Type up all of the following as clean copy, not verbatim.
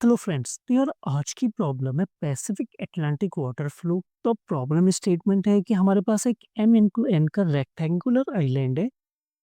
Hello friends, तो यार आज की प्रॉब्लम है पैसिफिक अटलांटिक वाटर फ्लो। तो प्रॉब्लम स्टेटमेंट है कि हमारे पास एक एम इंटू एन का रेक्टेंगुलर आइलैंड है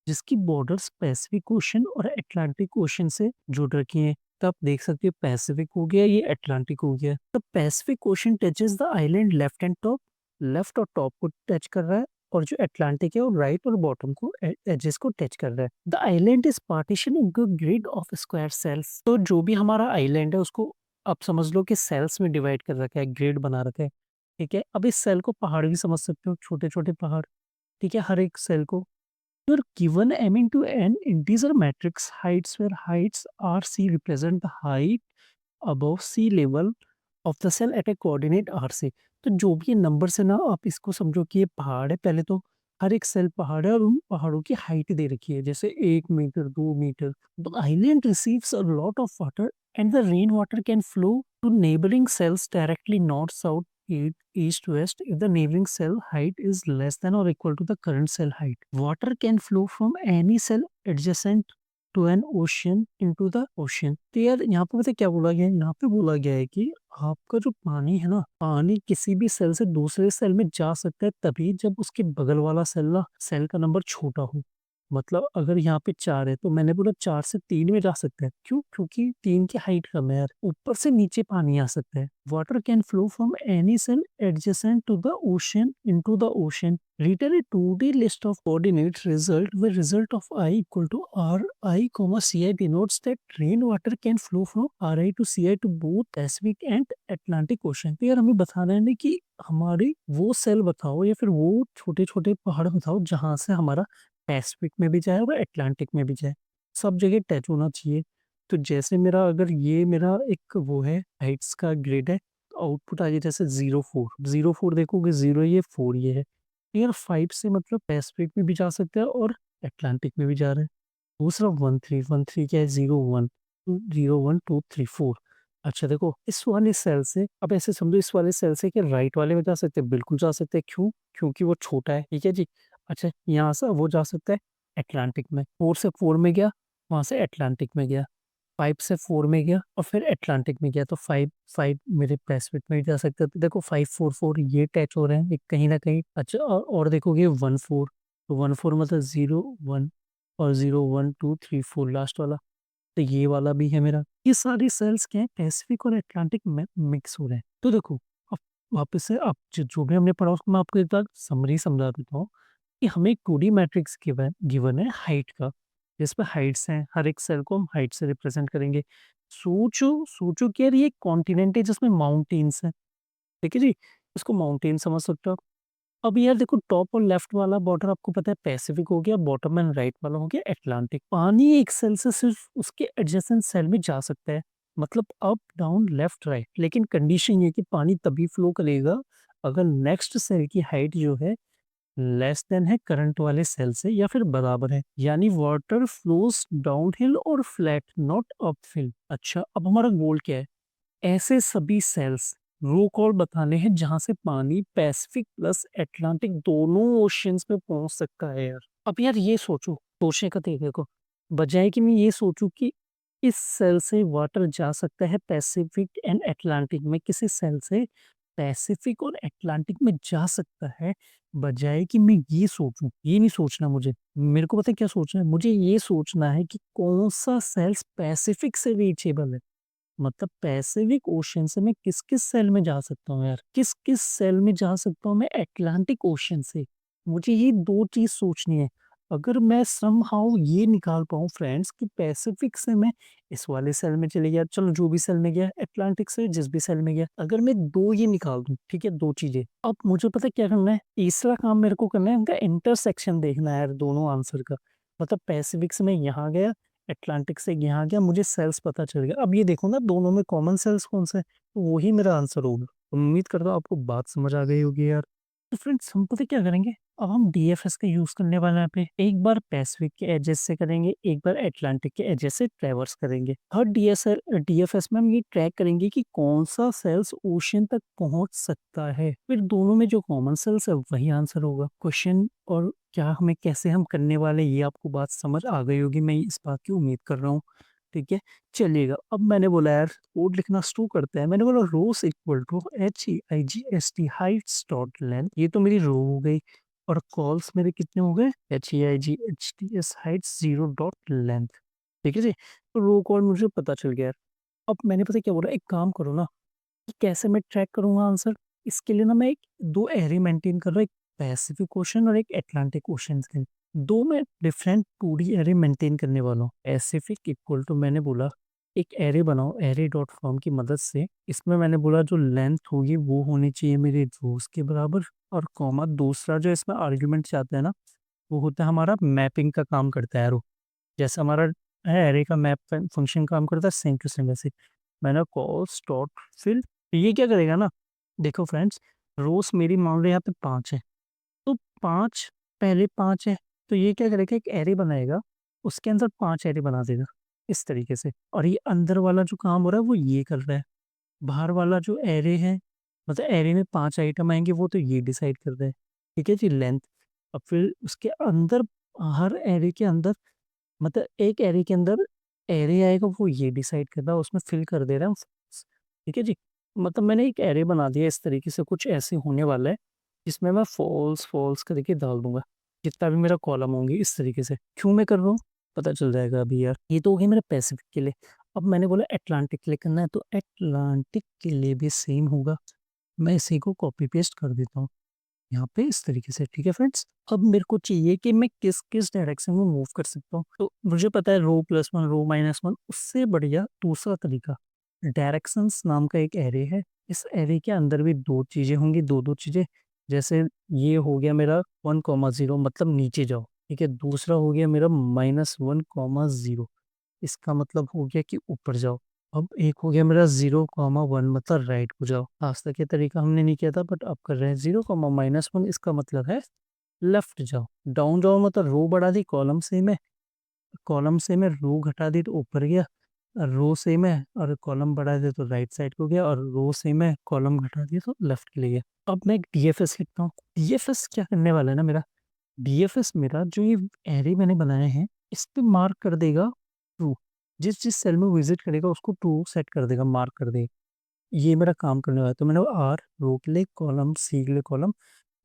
जिसकी बॉर्डर्स पैसिफिक ओशन और अटलांटिक ओशन से जुड़ रखी हैं। तो आप देख सकते हो पैसिफिक हो गया, ये अटलांटिक हो गया। तो Pacific ocean touches the island left and top, left और टॉप को टच कर रहा है, और जो अटलांटिक है वो राइट और बॉटम को एजेस को टच कर रहा है। The island is partition into grid of square cells. तो जो भी हमारा आइलैंड है उसको आप समझ लो कि सेल्स में डिवाइड कर रखा है, ग्रिड बना रखा है। ठीक है, अब इस सेल को पहाड़ भी समझ सकते हो, छोटे छोटे पहाड़। ठीक है, हर एक सेल को you're given m into n integer matrix heights where heights r c represent the height above sea level of the cell at a coordinate r से। तो जो भी ये नंबर से ना आप इसको समझो कि ये पहाड़ है। पहले तो हर एक सेल पहाड़ है और उन पहाड़ों की हाइट दे रखी है, जैसे 1 metre 2 metre. The island receives a lot of water and the rain water can flow to neighbouring cells directly north south east west if the neighboring cell height is less than or equal to the current cell height. Water can flow from any cell adjacent to an ocean into the ocean। तो यार यहाँ पे पता है क्या बोला गया है? यहाँ पे बोला गया है कि आपका जो पानी है ना, पानी किसी भी सेल से दूसरे सेल में जा सकता है तभी जब उसके बगल वाला सेल ना, सेल का नंबर छोटा हो। मतलब अगर यहाँ पे 4 है तो मैंने बोला 4 से 3 में जा सकता है। क्यों? क्योंकि 3 की हाइट कम है यार, ऊपर से नीचे पानी आ सकता है। Water can flow from any cell adjacent to the ocean into the ocean. Written a 2D list of coordinates result where result of I equal to Ri, Ci denotes that rainwater can flow from Ri to Ci to both Pacific and Atlantic Ocean। तो यार हमें बताना है ना कि हमारी वो cell बताओ या फिर वो छोटे छोटे पहाड़ बताओ जहां से हमारा पैसिफिक में भी जाए और अटलांटिक में भी जाए, सब जगह टच होना चाहिए। तो जैसे मेरा अगर ये मेरा एक वो है हाइट्स का ग्रिड है, तो आउटपुट आ गया जैसे 0 4 देखोगे, 0 ये 4 ये है। यार 5 से मतलब पैसिफिक में भी जा सकता है और अटलांटिक में भी जा रहा है। दूसरा 1 3 क्या है, 0 1 2 0 1 2 3 4। अच्छा देखो, इस वाले सेल से अब ऐसे समझो, इस वाले सेल से क्या राइट वाले में जा सकते हैं? बिल्कुल जा सकते हैं। क्यों? क्योंकि वो छोटा है। ठीक है जी। अच्छा, यहाँ से वो जा सकता है अटलांटिक में। 4 से 4 में गया, वहां से अटलांटिक में गया। 5 से 4 में गया और फिर अटलांटिक में गया। तो 5 5 मेरे पैसिफिक में भी जा सकते हैं। तो देखो 5 4 4 ये टच हो रहे हैं एक कहीं ना कहीं। अच्छा, और देखोगे 1 4, तो 1 4 मतलब 0 1 और 0 1 2 3 4 लास्ट वाला। तो ये वाला भी है मेरा। ये सारी सेल्स क्या है, पैसिफिक और अटलांटिक में मिक्स हो रहे हैं। तो देखो, अब वापस से आप जो भी हमने पढ़ा उसको मैं आपको एक बार समरी समझा देता हूँ कि हमें एक 2D मैट्रिक्स गिवन गिवन है हाइट का, जिसमें हाइट्स हैं। हर एक सेल को हम हाइट से रिप्रेजेंट करेंगे। सोचो सोचो कि यार ये कॉन्टिनेंट है जिसमें माउंटेन्स हैं। ठीक है जी, इसको माउंटेन समझ सकते हो आप। अब यार देखो, टॉप और लेफ्ट वाला बॉर्डर आपको पता है पैसिफिक हो गया, बॉटम एंड राइट वाला हो गया अटलांटिक। पानी एक सेल से सिर्फ उसके एडजेसेंट सेल में जा सकता है, मतलब अप डाउन लेफ्ट राइट। लेकिन कंडीशन ये कि पानी तभी फ्लो करेगा अगर नेक्स्ट सेल की हाइट जो है लेस देन है करंट वाले सेल से या फिर बराबर है, यानी वाटर फ्लोज डाउनहिल और फ्लैट, नॉट अपहिल। अच्छा, अब हमारा गोल क्या है? ऐसे सभी सेल्स रो कॉल बताने हैं जहां से पानी पैसिफिक प्लस अटलांटिक दोनों ओशियंस में पहुंच सकता है यार। अब यार ये सोचो, सोचने का तरीके को, बजाय कि मैं ये सोचूं कि इस सेल से वाटर जा सकता है पैसिफिक एंड अटलांटिक में, किसी सेल से पैसिफिक और अटलांटिक में जा सकता है, बजाय कि मैं ये सोचूं, ये नहीं सोचना मुझे। मेरे को पता है क्या सोचना है? मुझे ये सोचना है कि कौन सा सेल्स पैसिफिक से रीचेबल है। मतलब पैसिफिक ओशन से मैं किस-किस सेल में जा सकता हूँ यार? किस-किस सेल में जा सकता हूँ मैं अटलांटिक ओशन से? मुझे ये 2 चीज़ सोचनी है। अगर मैं समहाउ ये निकाल पाऊँ फ्रेंड्स कि पैसिफिक से मैं इस वाले सेल में चले गया, चलो जो भी सेल में गया, अटलांटिक से जिस भी सेल में गया, अगर मैं 2 ये निकाल दूँ, ठीक है? 2 चीज़ें। अब मुझे पता है क्या करना है? तीसरा काम मेरे को करना है, इनका इंटरसेक्शन देखना है यार दोनों आंसर का। मतलब पैसिफिक से मैं यहाँ गया, अटलांटिक से यहाँ गया, मुझे सेल्स पता चल गया। अब ये देखो ना, दोनों में कॉमन सेल्स कौन से हैं, तो वही मेरा आंसर होगा। उम्मीद करता हूँ आपको बात समझ आ गई होगी यार। तो फ्रेंड्स हम पता है क्या करेंगे, अब हम डीएफएस का यूज करने वाले हैं पे। एक बार पैसिफिक के एजेस से करेंगे, एक बार अटलांटिक के एजेस से ट्रेवर्स करेंगे। हर डीएसएल डीएफएस में हम ये ट्रैक करेंगे कि कौन सा सेल्स ओशन तक पहुंच सकता है, फिर दोनों में जो कॉमन सेल्स है वही आंसर होगा क्वेश्चन। और क्या हमें कैसे हम करने वाले, ये आपको बात समझ आ गई होगी, मैं इस बात की उम्मीद कर रहा हूँ। ठीक है, चलिएगा। अब मैंने बोला यार कोड लिखना शुरू करते हैं। मैंने बोला rows equal to HEIGST heights dot length, ये तो मेरी रो हो गई, और कॉल्स मेरे कितने हो गए, HEIGHTS हाइट्स 0 डॉट लेंथ। ठीक है जी, तो रो कॉल मुझे पता चल गया यार। अब मैंने पता क्या बोला, एक काम करो ना, कि कैसे मैं ट्रैक करूंगा आंसर। इसके लिए ना मैं एक दो एरे मेंटेन कर रहा हूँ, एक पैसिफिक ओशन और एक अटलांटिक ओशन के। दो में डिफरेंट 2D एरे मेंटेन करने वाला हूँ। पैसिफिक इक्वल टू मैंने बोला एक एरे बनाओ एरे डॉट फॉर्म की मदद से। इसमें मैंने बोला जो लेंथ होगी वो होनी चाहिए मेरे रोज के बराबर, और कॉमा दूसरा जो इसमें आर्ग्यूमेंट चाहते हैं ना, वो होता है हमारा मैपिंग का काम करता है एरो। जैसे हमारा है एरे का मैप फंक्शन काम करता है, सेम टू सेम वैसे मैंने कॉल्स डॉट फिल। ये क्या करेगा ना, देखो फ्रेंड्स, रोज मेरी मान लो यहाँ पे 5 है, तो 5 पहले 5 है, तो ये क्या करेगा एक एरे बनाएगा, उसके अंदर 5 एरे बना देगा इस तरीके से। और ये अंदर वाला जो काम हो रहा है वो ये कर रहा है, बाहर वाला जो एरे है, मतलब एरे में 5 आइटम आएंगे वो तो ये डिसाइड कर रहा है। ठीक है जी, लेंथ। अब फिर उसके अंदर, हर एरे के अंदर, मतलब एक एरे के अंदर एरे आएगा वो ये डिसाइड कर रहा है, उसमें फिल कर दे रहा है। ठीक है जी, मतलब मैंने एक एरे बना दिया इस तरीके से, कुछ ऐसे होने वाला है जिसमें मैं फॉल्स फॉल्स करके डाल दूंगा जितना भी मेरा कॉलम होंगे इस तरीके से। क्यों मैं कर रहा हूँ पता चल जाएगा अभी यार। ये तो हो गया मेरे पैसिफिक के लिए। अब मैंने बोला अटलांटिक के लिए करना है, तो अटलांटिक के लिए भी सेम होगा। मैं इसी को कॉपी पेस्ट कर देता हूँ यहाँ पे इस तरीके से। ठीक है फ्रेंड्स, अब मेरे को चाहिए कि मैं किस किस डायरेक्शन में मूव कर सकता हूँ। तो मुझे पता है रो plus one rho minus one, उससे बढ़िया दूसरा तरीका, डायरेक्शंस नाम का एक एरे है। इस एरे के अंदर भी दो चीजें होंगी, दो दो चीजें। जैसे ये हो गया मेरा 1,0 मतलब नीचे जाओ, ठीक है। दूसरा हो गया मेरा -1,0, इसका मतलब हो गया कि ऊपर जाओ। अब एक हो गया मेरा 0,1 मतलब राइट को जाओ। आज तक ये तरीका हमने नहीं किया था बट अब कर रहे हैं। 0,-1 इसका मतलब है लेफ्ट जाओ। डाउन जाओ मतलब रो बढ़ा दी, कॉलम सेम है, कॉलम सेम है, रो घटा दी तो ऊपर गया। रो सेम है और कॉलम बढ़ा दे तो राइट साइड को गया, और रो सेम है कॉलम घटा दिया तो लेफ्ट के लिए गया। अब मैं एक डीएफएस लिखता हूँ। डीएफएस क्या करने वाला है ना, मेरा डीएफएस मेरा जो ये एरे मैंने बनाए हैं इस पे मार्क कर देगा ट्रू। जिस जिस सेल में विजिट करेगा उसको ट्रू सेट कर देगा, मार्क कर देगा। ये मेरा काम करने वाला है। तो मैंने आर रो के लिए कॉलम, सी के लिए कॉलम,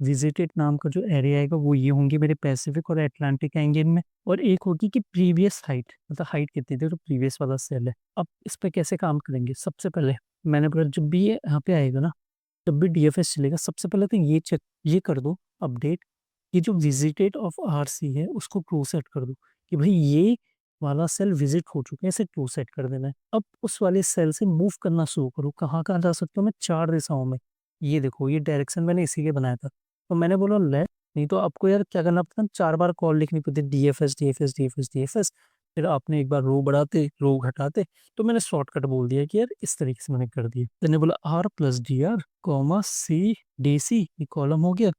विजिटेड नाम का जो एरिया आएगा वो ये होंगे मेरे पैसिफिक और अटलांटिक आएंगे इनमें। और एक होगी कि प्रीवियस हाइट, मतलब हाइट कितनी थी तो प्रीवियस वाला सेल है। अब इस पे कैसे काम करेंगे, सबसे पहले मैंने बोला जब भी ये यहाँ पे आएगा ना, जब भी डीएफएस चलेगा सबसे पहले तो ये चेक, ये कर दो अपडेट, ये जो विजिटेड ऑफ आर सी है उसको ट्रू सेट कर दो कि भाई ये वाला सेल विजिट हो चुके हैं, इसे ट्रू सेट कर देना है। अब उस वाले सेल से मूव करना शुरू करो। कहाँ कहाँ जा सकता हूँ मैं, 4 दिशाओं में। ये देखो ये डायरेक्शन मैंने इसी के बनाया था, तो मैंने बोला लेफ्ट। नहीं तो आपको यार क्या करना पड़ता है, 4 बार कॉल लिखनी पड़ती है, डीएफएस डीएफएस डीएफएस डीएफएस। फिर आपने एक बार रो बढ़ाते रो घटाते, तो मैंने शॉर्टकट बोल दिया कि यार इस तरीके से मैंने कर दिया। तो मैंने बोला r plus d r comma c d c, ये कॉलम हो गया,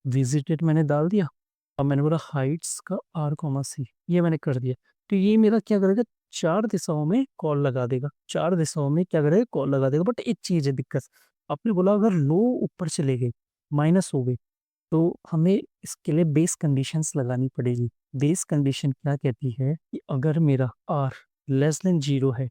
विजिटेड मैंने डाल दिया। अब मैंने बोला हाइट्स का आर कॉमा सी, ये मैंने कर दिया। तो ये मेरा क्या करेगा, 4 दिशाओं में कॉल लगा देगा, 4 दिशाओं में क्या करेगा, कॉल लगा देगा। बट एक चीज है दिक्कत, आपने बोला अगर लो ऊपर चले गए, माइनस हो गई, तो हमें इसके लिए बेस कंडीशंस लगानी पड़ेगी। बेस कंडीशन क्या कहती है कि अगर मेरा आर लेस देन 0 है,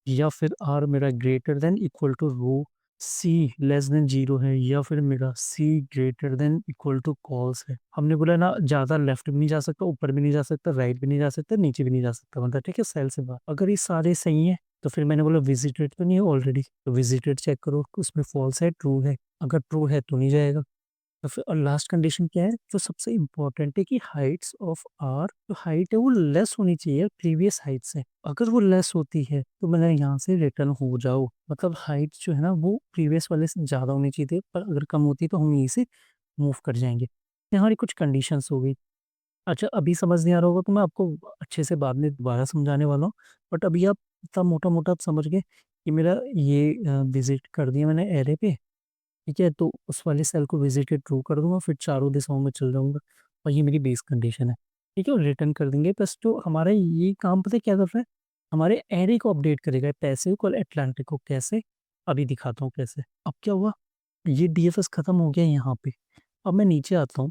या फिर आर मेरा greater than equal to row, c less than 0 है, या फिर मेरा c greater than equal to cols है। हमने बोला ना ज्यादा लेफ्ट भी नहीं जा सकता, ऊपर भी नहीं जा सकता, राइट भी नहीं जा सकता, नीचे भी नहीं जा सकता, मतलब ठीक है सेल से बाहर। अगर ये सारे सही है तो फिर मैंने बोला विजिटेड तो नहीं है ऑलरेडी, तो विजिटेड चेक करो उसमें फॉल्स है ट्रू है, अगर ट्रू है तो नहीं जाएगा। तो फिर और लास्ट कंडीशन क्या है, जो सबसे इम्पोर्टेंट है कि हाइट्स ऑफ आर, जो हाइट है वो लेस होनी चाहिए प्रीवियस हाइट से। अगर वो लेस होती है तो मैंने यहाँ से रिटर्न हो जाओ, मतलब हाइट जो है ना वो प्रीवियस वाले से ज़्यादा होनी चाहिए थी, पर अगर कम होती तो हम यहीं से मूव कर जाएंगे। ये हमारी कुछ कंडीशंस हो गई। अच्छा अभी समझ नहीं आ रहा होगा तो मैं आपको अच्छे से बाद में दोबारा समझाने वाला हूँ। बट अभी आप इतना मोटा मोटा आप समझ गए कि मेरा ये विजिट कर दिया मैंने एरे पे, ठीक है। तो उस वाले सेल को विजिट ट्रू कर दूंगा, फिर चारों दिशाओं में चल जाऊंगा, और ये मेरी बेस कंडीशन है। ठीक है, और रिटर्न कर देंगे। बस जो हमारा ये काम पता है क्या कर रहा है, हमारे एरे को अपडेट करेगा, पैसिफिक और अटलांटिक को। कैसे, अभी दिखाता हूँ कैसे। अब क्या हुआ, ये डीएफएस खत्म हो गया यहाँ पे। अब मैं नीचे आता हूँ,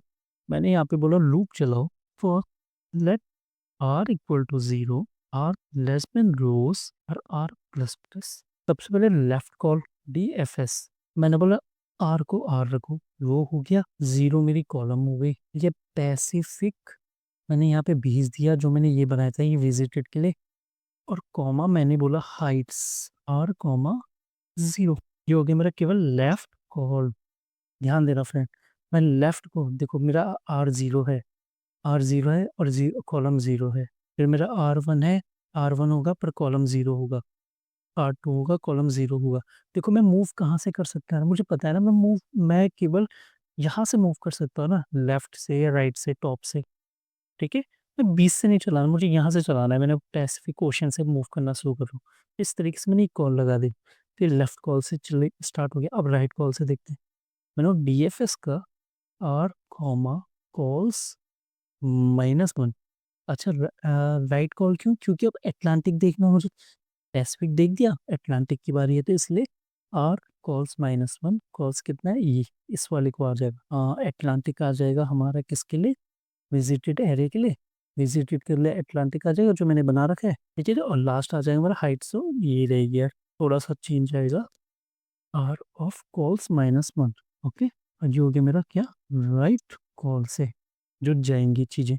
मैंने यहाँ पे बोला लूप चलाओ for let r equal to 0 r less than rows और आर प्लस प्लस। सबसे पहले लेफ्ट कॉल DFS, मैंने बोला आर को आर रखो, वो हो गया जीरो, मेरी कॉलम हो गई। ये पैसिफिक मैंने यहाँ पे 20 दिया जो मैंने ये बनाया था ये विजिटेड के लिए, और कॉमा मैंने बोला हाइट्स आर कॉमा जीरो। ये हो गया मेरा केवल लेफ्ट कॉल। ध्यान देना फ्रेंड, मैं लेफ्ट को देखो मेरा R0 है, R0 है और कॉलम जीरो है। फिर मेरा R1 है, R1 होगा पर कॉलम जीरो होगा, R2 होगा कॉलम जीरो होगा। देखो मैं मूव कहाँ से कर सकता है, मुझे पता है ना, मैं केवल यहाँ से मूव कर सकता हूँ ना, लेफ्ट से या राइट से, टॉप से। ठीक है, मैं 20 से नहीं चलाना, मुझे यहाँ से चलाना है। मैंने पैसिफिक ओशन से मूव करना शुरू कर दूँ, इस तरीके से मैंने एक कॉल लगा दी। फिर लेफ्ट कॉल से चले स्टार्ट हो गया। अब राइट कॉल से देखते हैं। मैंने DFS का आर कॉमा कॉल्स -1। अच्छा, राइट कॉल क्यों? क्योंकि अब अटलांटिक देखना मुझे, पैसिफिक देख दिया, अटलांटिक की बारी है, तो इसलिए आर कॉल्स -1। कॉल्स कितना है ये, इस वाले को आ जाएगा, अटलांटिक आ जाएगा हमारा किसके लिए, विजिटेड एरे के लिए। विजिटेड के लिए अटलांटिक आ जाएगा जो मैंने बना रखा है, ठीक है। और लास्ट आ जाएगा हमारा हाइट्स, तो ये रहेगी यार, थोड़ा सा चेंज आएगा, आर ऑफ कॉल्स -1। ओके, और ये हो गया मेरा क्या, राइट कॉल से जो जाएंगी चीजें,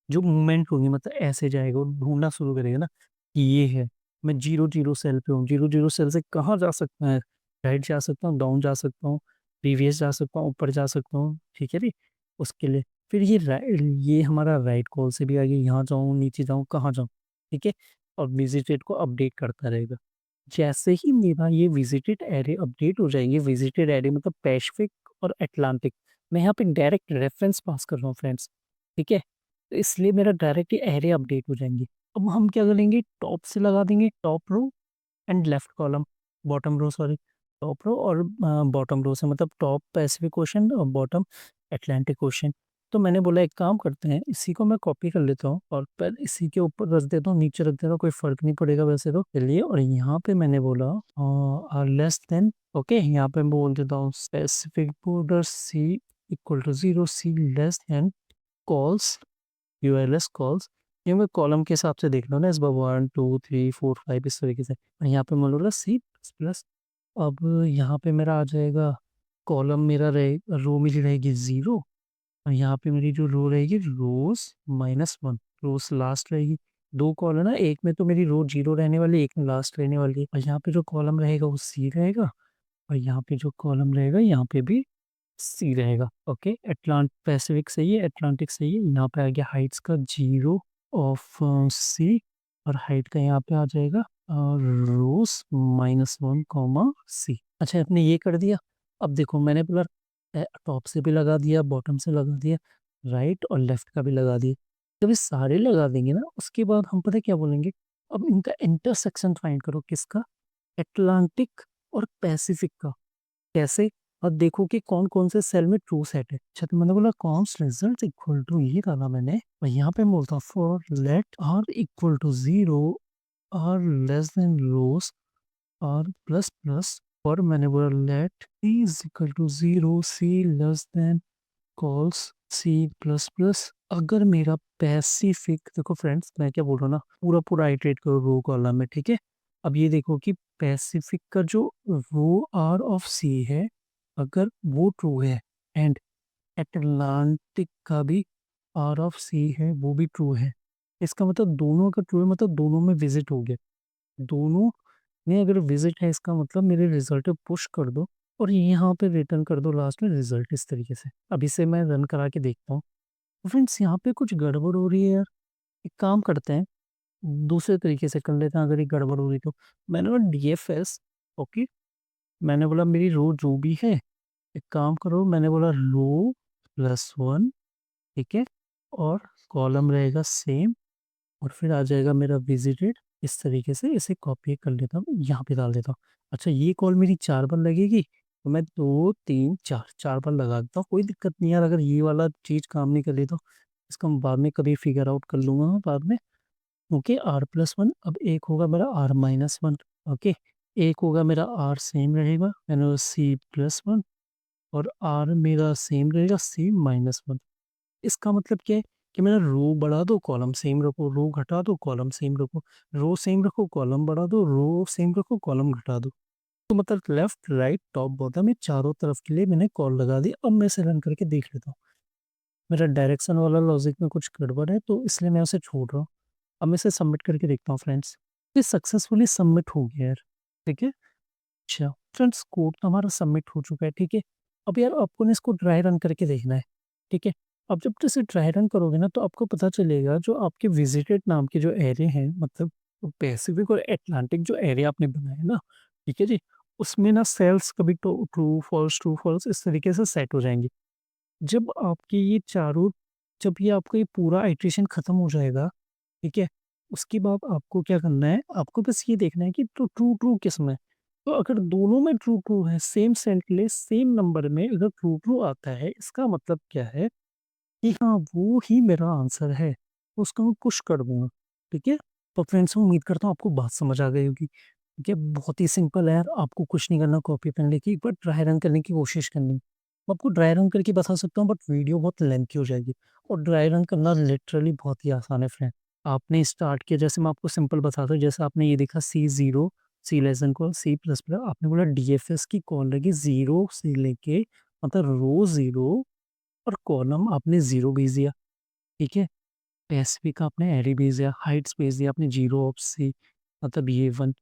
जो मूवमेंट होगी, मतलब ऐसे जाएगा, वो ढूंढना शुरू करेगा ना कि ये है। मैं 0 0 सेल पे हूँ, 0 0 सेल से कहाँ जा सकता है, राइट जा सकता हूँ, डाउन जा सकता हूँ, प्रीवियस जा सकता हूँ, ऊपर जा सकता हूँ, ठीक है जी। उसके लिए फिर ये हमारा राइट कॉल से भी आगे, यहाँ जाऊँ नीचे जाऊँ कहाँ जाऊँ, ठीक है। और विजिटेड को अपडेट करता रहेगा। जैसे ही मेरा ये विजिटेड एरे अपडेट हो जाएंगे, विजिटेड एरे मतलब पैसिफिक और अटलांटिक, मैं यहाँ पे डायरेक्ट रेफरेंस पास कर रहा हूँ फ्रेंड्स, ठीक है। तो इसलिए मेरा डायरेक्ट एरे अपडेट हो जाएंगे। अब हम क्या करेंगे, टॉप से लगा देंगे, top row and left column, bottom row sorry, top row और बॉटम रो से, मतलब टॉप पैसिफिक ओशन और बॉटम अटलांटिक ओशन। तो मैंने बोला एक काम करते हैं, इसी को मैं कॉपी कर लेता हूँ और पर इसी के ऊपर रख देता हूँ, नीचे रख देता हूँ, कोई फर्क नहीं पड़ेगा वैसे तो, चलिए। और यहाँ पे मैंने बोला लेस देन, ओके, यहाँ पे मैं बोल देता हूँ specific border C equal to 0, C less than cols, ULS cols. ये मैं कॉलम के हिसाब से देख लो ना, इस बार 1 2 3 4 5 इस तरीके से। और यहाँ पे मान लो C++। अब यहाँ पे मेरा आ जाएगा, कॉलम मेरा रहे, रो मेरी रहेगी 0, और यहाँ पे मेरी जो रो रहेगी रोज -1, रोज लास्ट रहेगी। दो कॉलम है ना, एक में तो मेरी रो 0 रहने वाली है, एक में लास्ट रहने वाली है। और यहाँ पे जो कॉलम रहेगा वो C रहेगा, और यहाँ पे जो कॉलम रहेगा यहाँ पे भी C रहेगा। ओके, पैसिफिक सही है, अटलांटिक सही है। यहाँ पे आ गया हाइट्स का 0 ऑफ C, और हाइट का यहाँ पे आ जाएगा रोज -1, C। अच्छा, आपने ये कर दिया। अब देखो मैंने बोला टॉप से भी लगा दिया, बॉटम से लगा दिया, राइट और लेफ्ट का भी लगा दिया। जब ये सारे लगा देंगे ना, उसके बाद हम पता है क्या बोलेंगे, अब इनका इंटरसेक्शन फाइंड करो, किसका, अटलांटिक और पैसिफिक का। कैसे, और देखो कि कौन कौन से सेल में ट्रू सेट है। अच्छा, तो मैंने बोला कॉन्स्ट रिजल्ट इक्वल टू, ये डाला मैंने, और यहाँ पे बोलता हूँ for let r equal to 0, r less than rows, r plus plus, और मैंने बोला let c is equal to 0, c less than cols C++। अगर मेरा पैसिफिक, देखो फ्रेंड्स मैं क्या बोल रहा हूँ ना, पूरा पूरा आइटरेट करो रो कॉलम में, ठीक है। अब ये देखो कि पैसिफिक का जो रो R ऑफ C है, अगर वो ट्रू है, एंड अटलांटिक का भी R ऑफ C है, वो भी ट्रू है, इसका मतलब दोनों का ट्रू है, मतलब दोनों में विजिट हो गया। दोनों में अगर विजिट है, इसका मतलब मेरे रिजल्ट पुश कर दो, और यहाँ पे रिटर्न कर दो लास्ट में रिजल्ट, इस तरीके से। अब इसे मैं रन करा के देखता हूँ। फ्रेंड्स यहाँ पे कुछ गड़बड़ हो रही है यार, एक काम करते हैं, दूसरे तरीके से कर लेते हैं अगर ये गड़बड़ हो रही तो। मैंने बोला DFS, ओके, मैंने बोला मेरी रो जो भी है, एक काम करो, मैंने बोला रो +1, ठीक है, और कॉलम रहेगा सेम, और फिर आ जाएगा मेरा विजिटेड, इस तरीके से इसे कॉपी कर लेता हूँ, यहाँ पे डाल देता हूँ। अच्छा, ये कॉल मेरी 4 बार लगेगी, तो मैं 2 3 4 4 बार लगा देता हूँ, कोई दिक्कत नहीं यार। अगर ये वाला चीज़ काम नहीं कर रही तो इसका मैं बाद में कभी फिगर आउट कर लूंगा बाद में। ओके, R+1, अब एक होगा मेरा R-1, ओके, एक होगा मेरा R सेम रहेगा, मैंने C+1, और R मेरा सेम रहेगा C-1। इसका मतलब क्या है कि मैंने रो बढ़ा दो, कॉलम सेम रखो, रो घटा दो, कॉलम सेम रखो, रो सेम रखो, कॉलम बढ़ा दो, रो सेम रखो, कॉलम घटा दो। तो मतलब लेफ्ट, राइट, टॉप, बॉटम, ये चारों तरफ के लिए मैंने कॉल लगा दी। अब मैं इसे रन करके देख लेता हूँ। मेरा डायरेक्शन वाला लॉजिक में कुछ गड़बड़ है, तो इसलिए मैं उसे छोड़ रहा हूँ। अब मैं इसे सबमिट करके देखता हूँ फ्रेंड्स। ये सक्सेसफुली सबमिट हो गया यार, ठीक है? अच्छा, फ्रेंड्स कोड तो हमारा सबमिट हो चुका है, ठीक है? अब यार आपको ना इसको ड्राई रन करके देखना है, ठीक है? अब जब इसे ड्राई रन करोगे ना, तो आपको पता चलेगा जो आपके विजिटेड नाम के जो एरे हैं, मतलब पैसिफिक और अटलांटिक जो एरे आपने बनाया है ना, ठीक है जी? उसमें ना सेल्स कभी तो ट्रू फॉल्स इस तरीके से सेट हो जाएँगी। जब आपके ये चारों जब ये आपका ये पूरा इटरेशन खत्म हो जाएगा, ठीक है? उसके बाद आपको क्या करना है, आपको बस ये देखना है कि तो ट्रू किसमें है। तो अगर दोनों में ट्रू है, सेम सेंटलेस सेम नंबर में अगर ट्रू आता है, इसका मतलब क्या है कि हाँ, वो ही मेरा आंसर है। उसको मैं पुश कर दूँगा, ठीक है? तो फ्रेंड्स मैं उम्मीद करता हूँ आपको बात समझ आ गई होगी। ठीक है, बहुत ही सिंपल है यार, आपको कुछ नहीं करना, कॉपी पेन लेके एक बार ड्राई रन करने की कोशिश करनी। मैं आपको ड्राई रन करके बता सकता हूँ, बट वीडियो बहुत लेंथी हो जाएगी और ड्राई रन करना लिटरली बहुत ही आसान है फ्रेंड। आपने स्टार्ट किया, जैसे मैं आपको सिंपल बताता हूँ, जैसे आपने ये देखा C0, सी लेस देन इक्वल C++, आपने बोला डीएफएस की कॉल लगी 0 से लेके, मतलब रो 0 और कॉलम आपने 0 भेज दिया, ठीक है? पैसिफिक आपने एरे भेज दिया, हाइट्स भेज दिया आपने 0 ऑफ C, मतलब ये 1।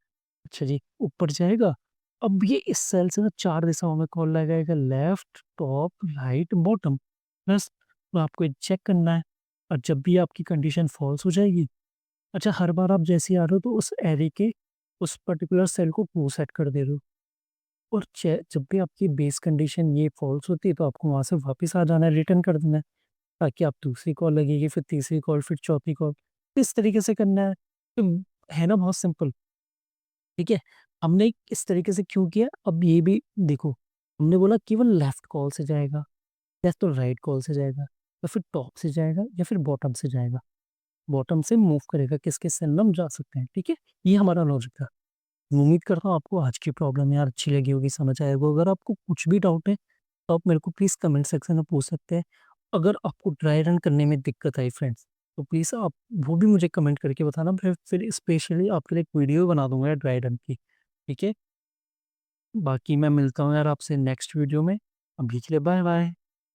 अच्छा जी, ऊपर जाएगा। अब ये इस सेल से ना 4 दिशाओं में कॉल लगाएगा, लेफ्ट, टॉप, राइट, बॉटम। बस, तो आपको ये चेक करना है और जब भी आपकी कंडीशन फ़ॉल्स हो जाएगी, अच्छा हर बार आप जैसे ही आ रहे हो तो उस एरे के उस पर्टिकुलर सेल को ट्रू सेट कर दे रहे हो और चे जब भी आपकी बेस कंडीशन ये फ़ॉल्स होती है तो आपको वहाँ से वापस आ जाना है, रिटर्न कर देना है, ताकि आप दूसरी कॉल लगेगी, फिर तीसरी कॉल, फिर चौथी कॉल। इस तरीके से करना है। तो है ना बहुत सिंपल। ठीक है? हमने इस तरीके से क्यों किया, अब ये भी देखो, हमने बोला केवल लेफ्ट कॉल से जाएगा, या तो राइट कॉल से जाएगा, या फिर टॉप से जाएगा, या फिर बॉटम से जाएगा। बॉटम से मूव करेगा, किस-किस सेल में हम जा सकते हैं, ठीक है? ये हमारा लॉजिक था। उम्मीद करता हूँ आपको आज की प्रॉब्लम यार अच्छी लगी होगी, समझ आया होगा। अगर आपको कुछ भी डाउट है, तो आप मेरे को प्लीज़ कमेंट सेक्शन में पूछ सकते हैं। अगर आपको ड्राई रन करने में दिक्कत आई फ्रेंड्स, तो प्लीज़ आप वो भी मुझे कमेंट करके बताना, फिर स्पेशली आपके लिए एक वीडियो बना दूँगा ड्राई रन की, ठीक है? बाकी मैं मिलता हूँ यार आपसे नेक्स्ट वीडियो में। अभी के लिए बाय बाय।